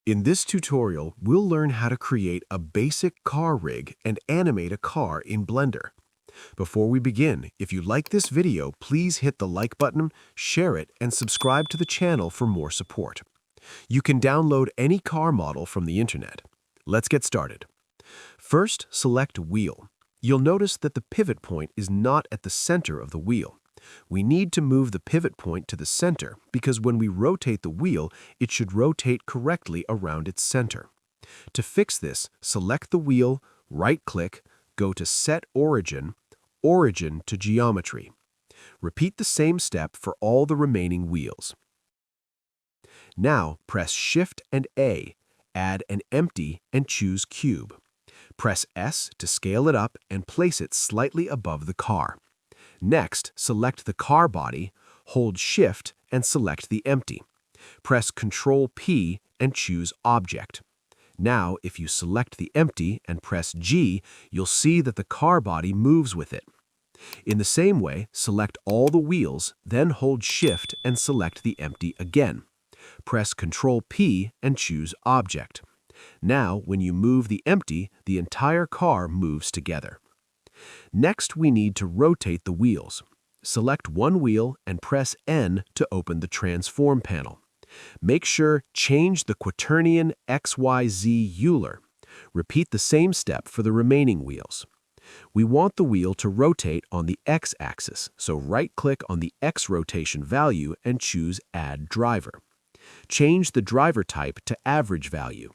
In this tutorial, we'll learn how to create a basic car rig and animate a car in Blender. Before we begin, if you like this video, please hit the like button, share it, and subscribe to the channel for more support. You can download any car model from the internet. Let's get started. First, select Wheel. You'll notice that the pivot point is not at the center of the wheel. We need to move the pivot point to the center because when we rotate the wheel, it should rotate correctly around its center. To fix this, select the wheel, right-click, go to Set Origin, Origin to Geometry. Repeat the same step for all the remaining wheels. Now, press Shift and A, add an empty and choose Cube. Press S to scale it up and place it slightly above the car. Next, select the car body, hold Shift, and select the empty. Press Ctrl P and choose Object. Now, if you select the empty and press G, you'll see that the car body moves with it. In the same way, select all the wheels, then hold Shift and select the empty again. Press Ctrl P and choose Object. Now, when you move the empty, the entire car moves together. Next, we need to rotate the wheels. Select one wheel and press N to open the Transform panel. Make sure Change the Quaternion XYZ Euler. Repeat the same step for the remaining wheels. We want the wheel to rotate on the X-axis, so right-click on the X rotation value and choose Add Driver. Change the driver type to Average Value.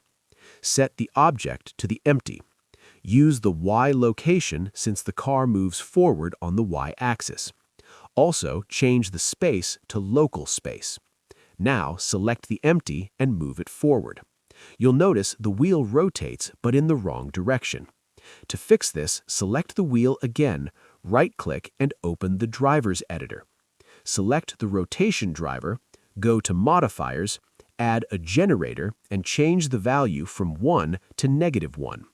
Set the object to the empty. Use the Y location since the car moves forward on the Y-axis. Also, change the space to local space. Now, select the empty and move it forward. You'll notice the wheel rotates, but in the wrong direction. To fix this, select the wheel again, right-click, and open the Driver's Editor. Select the rotation driver, go to Modifiers, add a generator, and change the value from 1 to -1.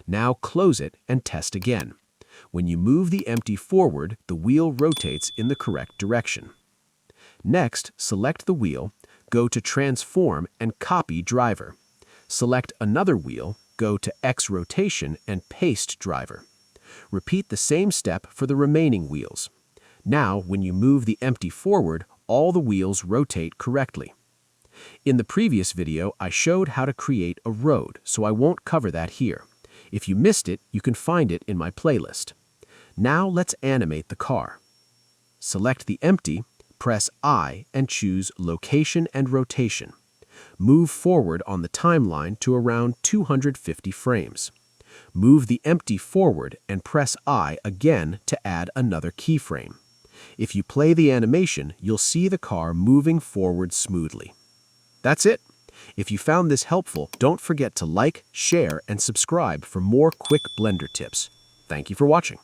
Now close it and test again. When you move the empty forward, the wheel rotates in the correct direction. Next, select the wheel, go to Transform and copy driver. Select another wheel, go to X rotation and paste driver. Repeat the same step for the remaining wheels. Now, when you move the empty forward, all the wheels rotate correctly. In the previous video, I showed how to create a road, so I won't cover that here. If you missed it, you can find it in my playlist. Now let's animate the car. Select the empty, press I, and choose Location and Rotation. Move forward on the timeline to around 250 frames. Move the empty forward and press I again to add another keyframe. If you play the animation, you'll see the car moving forward smoothly. That's it. If you found this helpful, don't forget to like, share, and subscribe for more quick Blender tips. Thank you for watching.